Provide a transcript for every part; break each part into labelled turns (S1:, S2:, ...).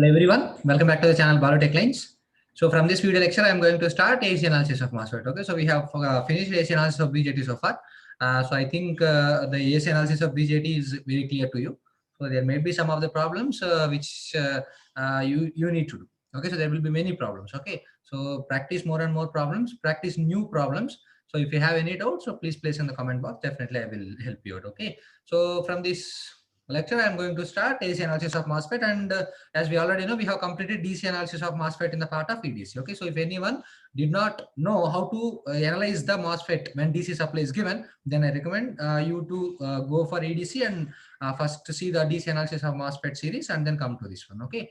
S1: everyone, welcome back to the channel Biotech Lines. So from this video lecture, I am going to start AC analysis of MOSFET. Okay, so we have finished AC analysis of BJT so far. So I think the AC analysis of BJT is very clear to you. So there may be some of the problems which you need to do. Okay, so there will be many problems. Okay, so practice more and more problems, practice new problems. So if you have any doubts, so please place in the comment box. Definitely, I will help you out. Okay, so from this lecture, I am going to start AC analysis of MOSFET, and as we already know, we have completed DC analysis of MOSFET in the part of EDC. Okay, so if anyone did not know how to analyze the MOSFET when DC supply is given, then I recommend you to go for EDC and first to see the DC analysis of MOSFET series and then come to this one. Okay,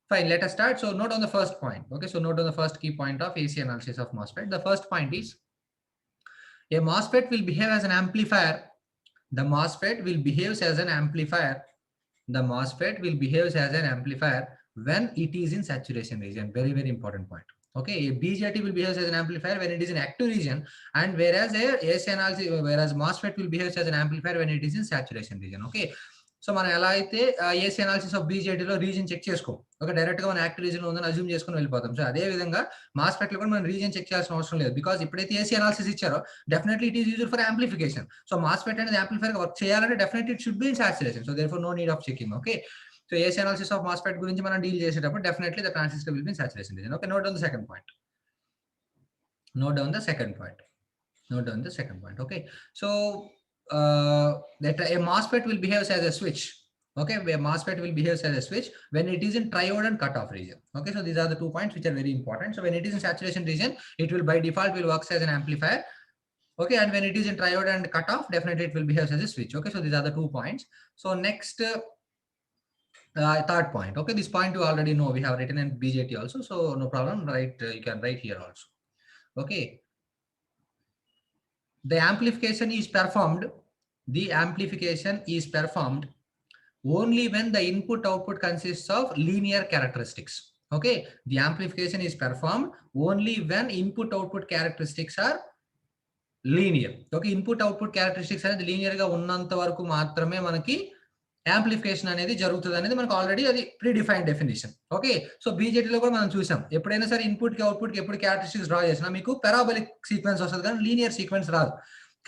S1: fine, let us start. So note on the first point. Okay, so note on the first key point of AC analysis of MOSFET. The first point is a MOSFET will behave as an amplifier. The MOSFET will behave as an amplifier. The MOSFET will behave as an amplifier when it is in saturation region. Very, very important point. Okay, a BJT will behave as an amplifier when it is in active region, and whereas whereas MOSFET will behave as an amplifier when it is in saturation region. Okay, so మనం ఎలా అయితే AC analysis of బీజేటీలో region check చేసుకో ఒక direct గా మనం active reason ఉందని assume చేసుకుని వెళ్ళిపోతాం. సో అదే విధంగా మాస్ఫెట్ లో కూడా మనం రీజన్ చెక్ చేయాల్సిన అవసరం లేదు. బికాస్ ఇప్పుడైతే ఏసీ అనాలిసిస్ ఇచ్చారో definitely it is used for amplification. So MOSFET అనేది యాంప్లిఫైర్ గా వర్క్ చేయాలంటే definitely it should be in saturation. So therefore no need of checking. Okay, so AC analysis of MOSFET గురించి మనం deal చేసేటప్పుడు definitely the transistor will be in saturation region. Okay, note down the second point. Note down the second point. Note down the second point. Okay, so that a MOSFET will behave as a switch. Okay, where MOSFET will behave as a switch when it is in triode and cutoff region. Okay, so these are the 2 points which are very important. So when it is in saturation region, it will by default will work as an amplifier. Okay, and when it is in triode and cutoff, definitely it will behave as a switch. Okay, so these are the 2 points. So next third point. Okay, this point you already know, we have written in BJT also, so no problem, right? You can write here also. Okay, the amplification is performed only when the input output consists of linear characteristics. Okay, the amplification is performed only when input output characteristics are linear. Okay, input output characteristics అనేది linear గా ఉన్నంత వరకు మాత్రమే మనకి amplification అనేది జరుగుతుంది అనేది మనకు ఆల్రెడీ అది pre defined definition. Okay, so బీజేటీలో కూడా మనం చూసాం, ఎప్పుడైనా సరే ఇన్పుట్ కి అవుట్పుట్ కి ఎప్పుడు క్యారెక్టరిస్టిక్స్ డ్రా చేసినా మీకు పారాబోలిక్ సీక్వెన్స్ వస్తుంది కానీ లీనియర్ సీక్వెన్స్ రాదు.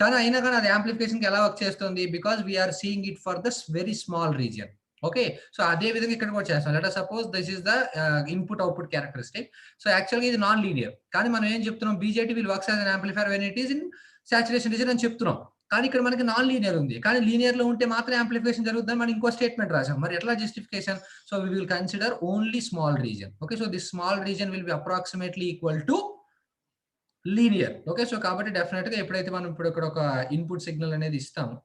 S1: కానీ అయినా కానీ అది యాంప్లిఫికేషన్ కి ఎలా వర్క్ చేస్తుంది, because we are seeing it for the very small region. Okay, so అదే విధంగా ఇక్కడ కూడా చేస్తాం. Let us suppose this is the input output characteristic. So యాక్చువల్గా ఇది నాన్ లీనియర్, కానీ మనం ఏం చెప్తున్నాం, BJT will works as an amplifier when it is in saturation region అని చెప్తున్నాం. కానీ ఇక్కడ మనకి నాన్ లీనియర్ ఉంది, కానీ లీనియర్ లో ఉంటే మాత్రం యాంప్లిఫికేషన్ జరుగుతుందని మనం ఇంకో స్టేట్మెంట్ రాసాం. మరి ఎట్లా justification? So we will consider only small region. Okay, so this small region will be approximately equal to linear. Okay, so కాబట్టి డెఫినెట్ గా ఎప్పుడైతే మనం ఇప్పుడు ఇక్కడ ఒక ఇన్పుట్ సిగ్నల్ అనేది ఇస్తామో,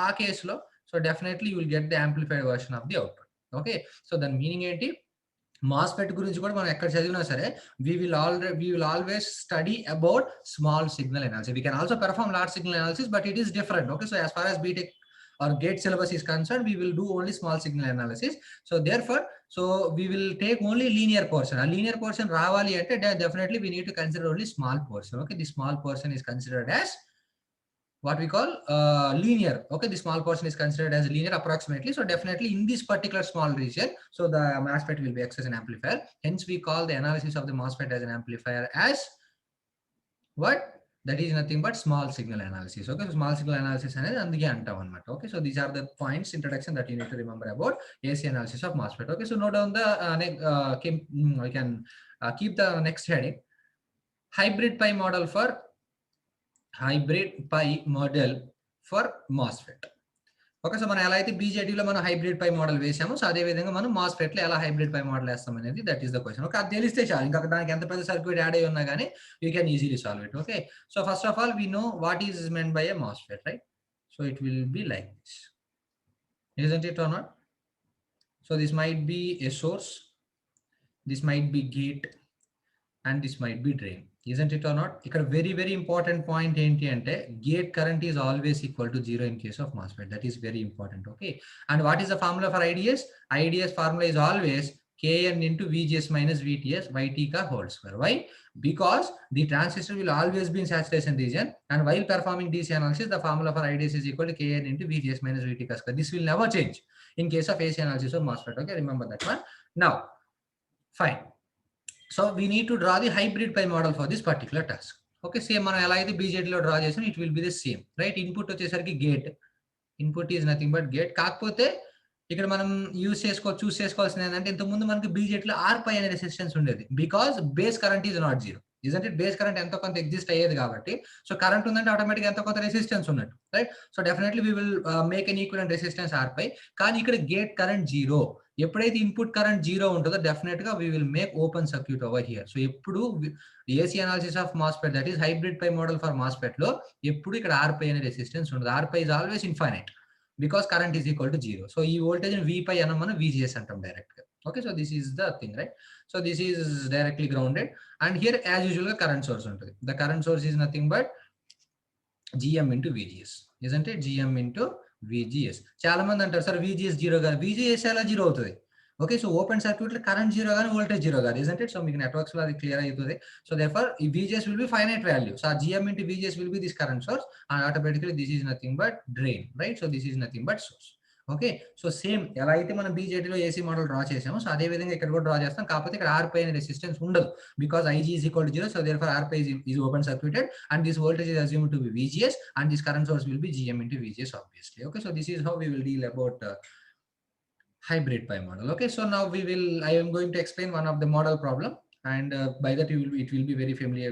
S1: ఆ కేసులో so definitely you will get the amplified version of the output. Okay, so దాని మీనింగ్ ఏంటి, MOSFET గురించి కూడా మనం ఎక్కడ చదివినా సరే we will always study about small signal analysis. We can also perform large signal analysis, but it is different. Okay, so as far as BTech or GATE syllabus is concerned, we will do only small signal analysis. So therefore, so we will take only linear portion. A linear portion రావాలి అంటే definitely we need to consider only small portion. Okay, the small portion is considered as what we call linear. Okay, the small portion is considered as linear approximately. So definitely in this particular small region, so the MOSFET will be acted as an amplifier. Hence we call the analysis of the MOSFET as an amplifier as what? That is nothing but small signal analysis. Okay, so small signal analysis అనేది అందుకే అంటాం అన్నమాట. Okay, so these are the points introduction that you need to remember about AC analysis of MOSFET. Okay, so note down the we can keep the next heading, hybrid pi model for MOSFET. Okay, so మనం ఎలా అయితే బీజేటీలో మనం hybrid pi model వేసామో, so అదే విధంగా మనం MOSFET లో ఎలా hybrid pi model వేస్తాం అనేది that is the question. Okay, అది తెలిస్తే చాలు, ఇంకా దానికి ఎంత పెద్ద సర్క్యూట్ యాడ్ అయి ఉన్నా కానీ you can easily solve it. Okay, so first of all we know what is meant by a MOSFET, right? So it will be like this, isn't it or not? So this might be a source, this might be gate, and this might be drain. Isn't it or not? ఇక్కడ very very important point ఏంటి అంటే gate current is always equal to 0 in case of MOSFET. That is very important. Okay, and what is the formula for IDS? IDS formula is always Kn into VGS minus VTS YT ka whole square. Why? Because the transistor will always be in saturation region, and while performing DC analysis, the formula for IDS is equal to Kn into VGS minus VT ka square. This will never change. in case of AC analysis of MOSFET. Okay, remember that one. Now, fine. So we need to draw the hybrid pi model for this particular task. Okay, same మనం ఎలా అయితే BJT లో draw చేసాం, it will be the same, right? Input వచ్చేసరికి gate, input is nothing but gate. కాకపోతే ఇక్కడ మనం చూస్ చేసుకోవాల్సింది ఏంటంటే, ఇంతకుముందు మనకి బీజెట్లో ఆర్ పై అనే రెసిస్టెన్స్ ఉండేది, because base current is not zero. Isn't it? Base current ఎంతో కొంత ఎగ్జిస్ట్ అయ్యేది కాబట్టి, సో కరెంట్ ఉందంటే ఆటోమేటిక్ ఎంతో కొంత రెసిస్టెన్స్ ఉన్నట్టు, right? So definitely we will make an equivalent resistance R pi. కానీ ఇక్కడ గేట్ కరెంట్ జీరో. ఎప్పుడైతే ఇన్పుట్ కరెంట్ జీరో ఉంటుందో డెఫినెట్ గా we will make open circuit over here. So ఎప్పుడు AC analysis of MOSFET, that is hybrid pi model for MOSFET లో ఎప్పుడు ఇక్కడ R pi అనే రెసిస్టెన్స్ ఉండదు. R pi is always infinite because current is equal to 0. So, this voltage in V pi and మనం VGS అంటాం direct. Okay, so this is the thing, right? So, this is directly grounded, and here as usual current source ఉంటుంది. The current source is nothing but GM into VGS, isn't it? GM into VGS. చాలా మంది అంటారు sir VGS zero కాదు. VGS ఎలా zero అవుతుంది? Okay, so open circuit లో current zero కానీ voltage zero కాదు, isn't it? సో మీకు నెట్వర్క్స్ లో అది క్లియర్ అవుతుంది. So therefore VGS will be finite value. So GM into VGS will be this current source, and automatically this is nothing but drain, right? So this is nothing but source. Okay, so same ఎలా అయితే మనం బీజేటీలో AC model draw చేసామో, so అదే విధంగా ఇక్కడ కూడా draw చేస్తాం. కాకపోతే ఇక్కడ ఆర్ పై అనే రెసిస్టెన్స్ ఉండదు, because IG is equal to 0. So therefore R pi is open circuited, and this voltage is assumed to be VGS, and this current source will be GM into VGS, obviously. Okay, so this is how we will deal about hybrid pi model. Okay, so now I am going to explain one of the model problem, and by that it will be very familiar,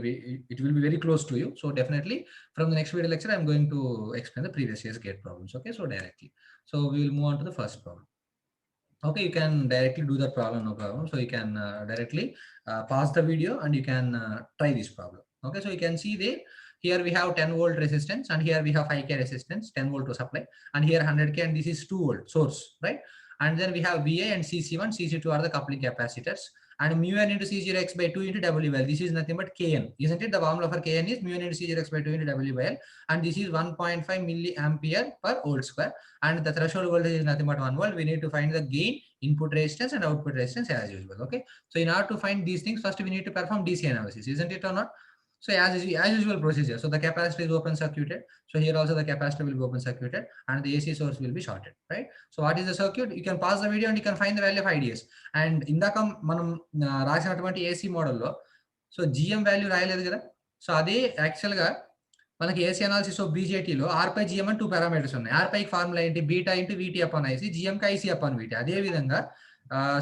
S1: it will be very close to you. So definitely from the next video lecture I am going to explain the previous year's gate problems. Okay, so directly, so we will move on to the first problem. Okay, you can directly do that problem, no problem. So you can directly pause the video and you can try this problem. Okay, so you can see there, here we have 10 volt resistance, and here we have 5k resistance, 10 volt to supply, and here 100k, and this is 2 volt source, right? And then we have VA and CC1, CC2 are the coupling capacitors, and mu n into C0 x by 2 into W by L. This is nothing but Kn, isn't it? The formula for Kn is mu n into C0 x by 2 into W by L, and this is 1.5 milliampere per volt square, and the threshold voltage is nothing but 1 volt. We need to find the gain, input resistance, and output resistance as usual. Okay, so in order to find these things, first we need to perform DC analysis, isn't it or not? So as usual procedure. So the capacitor is open circuited. So here also the capacitor will be open circuited, and the AC source will be shorted, right? So what is the circuit? You can pause the video and you can find the value of IDS. And ఇందాక మనం రాసినటువంటి AC మోడల్లో so GM value రాయలేదు కదా. So అదే యాక్చువల్గా మనకి AC analysis of బీజేటీలో ఆర్ పై జిఎం అని 2 పారామీటర్స్ ఉన్నాయి. ఆర్ పై ఫార్ములా ఏంటి? Beta into VT upon IC, gm కి ఐసీ అపాన్ వీటీ. అదే విధంగా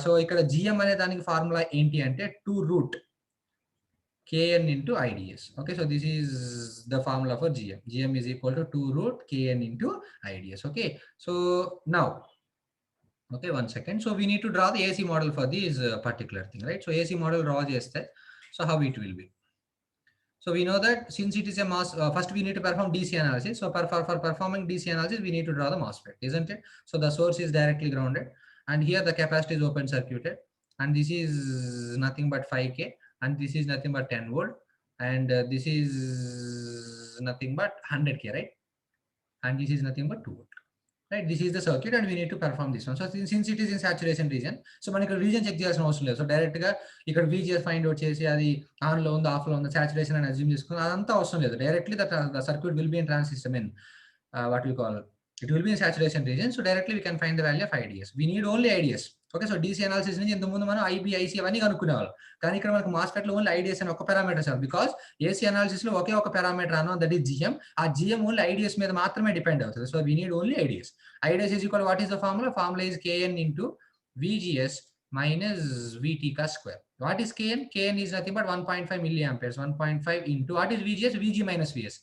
S1: సో ఇక్కడ జిఎం అనే దానికి ఫార్ములా ఏంటి అంటే 2 route Kn into IDS. Okay, so this is the formula for GM. GM is equal to 2 root Kn into IDS. Okay, so now, okay, 1 second. So we need to draw the AC model for this particular thing, right? So AC model draw cheste, so how it will be. So we know that since it is a mass, first we need to perform DC analysis. So for performing DC analysis, we need to draw the MOSFET, isn't it? So the source is directly grounded, and here the capacitor is open circuited, and this is nothing but 5k. And this is nothing but 10 volt, and this is nothing but 100k, right? And this is nothing but 2 volt, right? This is the circuit, and we need to perform this one. So since it is in saturation region, so మనకి region check చేయాల్సిన అవసరం లేదు. So direct గా ఇక్కడ VGS find out చేసి అది on లో ఉందో ఆఫ్ లో ఉందో సాచురేషన్ అని అజ్యూమ్ చేసుకుని అదంతా అవసరం లేదు. Directly the circuit will be in transistor in what we call, it will be in saturation region. So directly we can find the value of IDS. We need only IDS. Okay, so DC analysis నుంచి ఇంత ముందు మనం IB, IC అవన్నీ కనుక్కునేవాళ్ళం. కానీ ఇక్కడ మనకు MOSFET లో only IDS అని ఒక parameter sir, because AC analysis లో ఒకే ఒక పారామీటర్ అన్నో, దట్ ఈస్ GM. ఆ GM ఓన్లీ IDS మీద మాత్రమే డిపెండ్ అవుతుంది. So we need only IDS. IDS is equal to what is the formula? Formula is Kn into VGS minus VT ka square. What is Kn? Kn is nothing but 1.5 milliamperes. 1.5 into what is VGS? VG minus VS.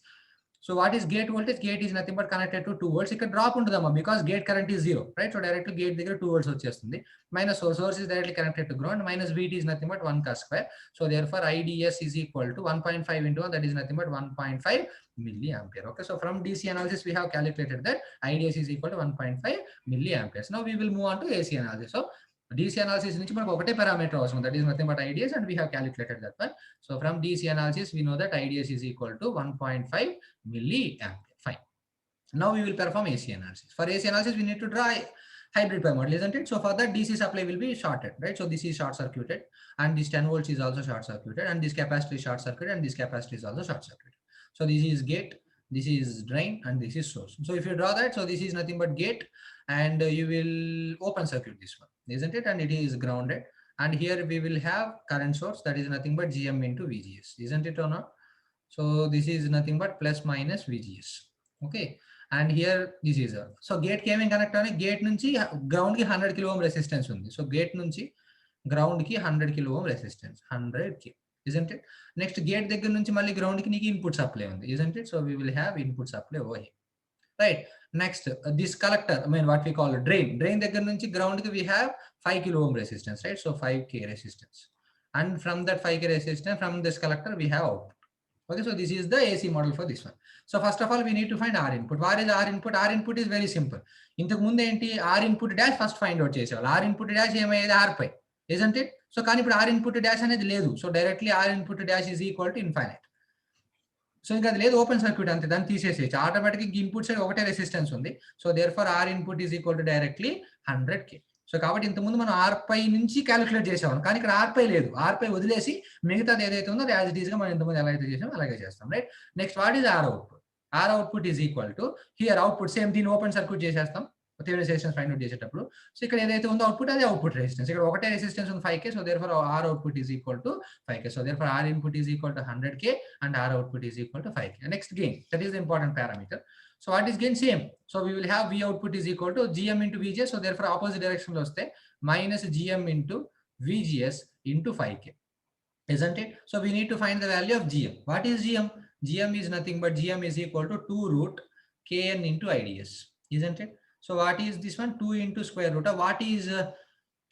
S1: So what is gate voltage? Gate is nothing but connected to 2 volts. It can drop into them because gate current is 0, right? So directly gate దగ్గర 2 volts వచ్చేస్తుంది. Minus source is directly connected to ground. Minus VT is nothing but 1 ka square. So therefore IDS is equal to 1.5 into 1, that is nothing but 1.5 milliampere. Okay, so from DC analysis we have calculated that IDS is equal to 1.5 milliamperes. Now we will move on to AC analysis. So DC analysis నుంచి మనకు ఒకటే parameter అవసరం, that is nothing but IDS, and we have calculated that one. So from DC analysis we know that IDS is equal to 1.5 milliampere. Fine. Now we will perform AC analysis. For AC analysis we need to draw hybrid pi model, isn't it? So for that DC supply will be shorted, right? So this is short circuited, and this 10 volts is also short circuited, and this capacitor is short circuited, and this capacitor is also short circuited. So this is gate, this is drain, and this is source. So if you draw that, so this is nothing but gate, and you will open circuit this one, isn't it? And it is grounded. And here we will have current source, that is nothing but GM into VGS, isn't it or not? So this is nothing but plus minus VGS. Okay. And here this is a, so gate came in connect on gate nunchi ground ki 100 kilo ohm resistance undi. So gate nunchi ground ki 100 kilo ohm resistance, 100k, isn't it? Next gate దగ్గర నుంచి మళ్ళీ ground కి నీకు input supply ఉంది, isn't it? So we will have input supply over here, right? Next this collector, I mean what we call drain దగ్గర నుంచి ground కి we have 5 kilo ohm resistance, right? So 5k resistance, and from that 5k resistance from this collector we have output. Okay, so this is the AC model for this one. So first of all we need to find R input. What is R input? R input is very simple. ఇంతకు ముందు ఏంటి, R input dash first find out చేసేవాళ్ళు. R input dash ఏమయ్యేది R పై, isn't it? So కానీ ఇప్పుడు R input dash అనేది లేదు. So directly R input dash is equal to infinite. So ఇంకా అది లేదు, ఓపెన్ సర్క్యూట్ అంతే, దాన్ని తీసేసేయచ్చు ఆటోమేటిక్గా. ఇన్పుట్ సైడ్ ఒకటే రెసిస్టెన్స్ ఉంది. So therefore R input is equal to డైరెక్ట్లీ 100k. సో కాబట్టి ఇంతకుముందు మనం R పై నుంచి క్యాలిక్యులేట్ చేసేవాళ్ళం, కానీ ఇక్కడ R పై లేదు. R పై వదిలేసి మిగతాది ఏదైతే ఉందో అది యాజ్ ఇట్ ఈస్ గా మనం ఇంతకుముందు ఎలా అయితే చేసామో అలాగే చేస్తాం, right? Next what is R output? R output is equal to hear output same దీన్ని ఓపెన్ సర్క్యూట్ చేసేస్తాం థెవెనిన్ రెసిస్టెన్స్ ఫైండ్ అవుట్ చేసేటప్పుడు. సో ఇక్కడ ఏదైతే ఉందో అవుట్పుట్ అది అవుట్పుట్ రెసిస్టెన్స్, ఇక్కడ ఒకటే రెసిస్టెన్స్ ఉంది 5k. So therefore R output is equal to 5k. So therefore R input is equal to 100k and R output is equal to 5k. Next gain, that is the important parameter. So what is gain? Same. So we will have V output is equal to GM into VGS. So therefore opposite direction lo vaste minus GM into VGS into 5k, isn't it? So we need to find the value of GM. What is GM? GM is nothing but GM is equal to 2 root Kn into IDS, isn't it? So what is this one? 2 into square root of what is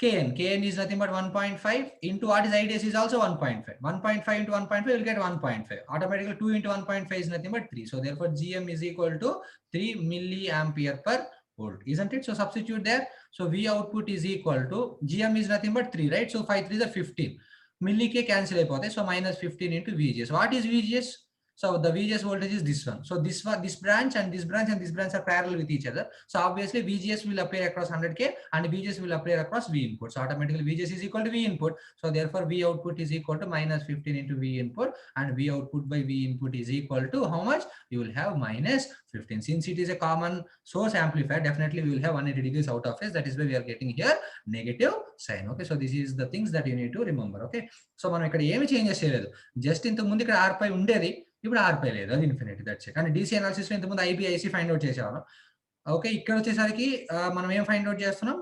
S1: Kn? Kn is nothing but 1.5 into what is IDS is also 1.5. 1.5 into 1.5 will get 1.5. Automatically 2 into 1.5 is nothing but 3. So therefore GM is equal to 3 milliampere per volt, isn't it? So substitute there. So V output is equal to GM is nothing but 3, right? So 5 3s are 15. Milli K cancel అయిపోతే. So minus 15 into VGS. What is VGS? So the VGS voltage is this one. So this one, this branch and this branch and this branch are parallel with each other. So obviously VGS will appear across 100k and VGS will appear across V input. So automatically VGS is equal to V input. So therefore V output is equal to minus 15 into V input, and V output by V input is equal to how much? You will have minus 15. Since it is a common source amplifier, definitely we will have 180 degrees out of phase. That is why we are getting here negative sign. Okay, so this is the things that you need to remember. Okay, so మనం ఇక్కడ ఏమి changes చేయలేదు, just ఇంతకు ముందు ఇక్కడ R పై ఉండేది, ఇప్పుడు R పై లేదు, అది ఇన్ఫినిటీ, దట్స్ ఇట్. కానీ DC అనాలిసిస్ లో ఇంతకుముందు IB IC ఫైండ్ అవుట్ చేసేవాళ్ళం. ఓకే, ఇక్కడ వచ్చేసరికి మనం ఏం ఫైండ్ అవుట్ చేస్తున్నాం?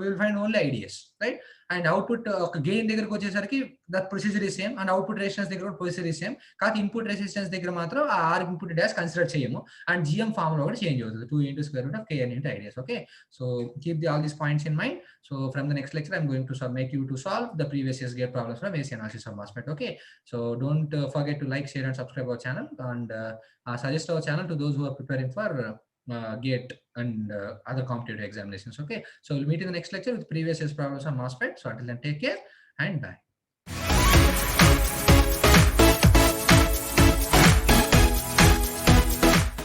S1: Will find only ideas, right? And output ఒక గెయిన్ దగ్గరకు వచ్చేసరికి that procedure is same, and output resistance దగ్గర కూడా ప్రొసీజర్ ఇస్ సేమ్. కాకపోతే ఇన్పుట్ రెసిస్టెన్స్ దగ్గర మాత్రం ఆ ఆర్ ఇన్పుట్ డాష్ కన్సిడర్ చేయము, అండ్ GM ఫార్ములా కూడా చేంజ్ అవుతుంది, 2 into square root of Kn into IDS. Okay, so keep all these points in mind. So from the next lecture I'm going to make you to solve the previous year's gate problems from AC analysis of MOSFET. Okay, so don't forget to like, share and subscribe our channel, and suggest our channel to those who are preparing for GATE and other competitive examinations. Okay, so we'll meet in the next lecture with previous year's problems on MOSFET. So until then, take care and bye.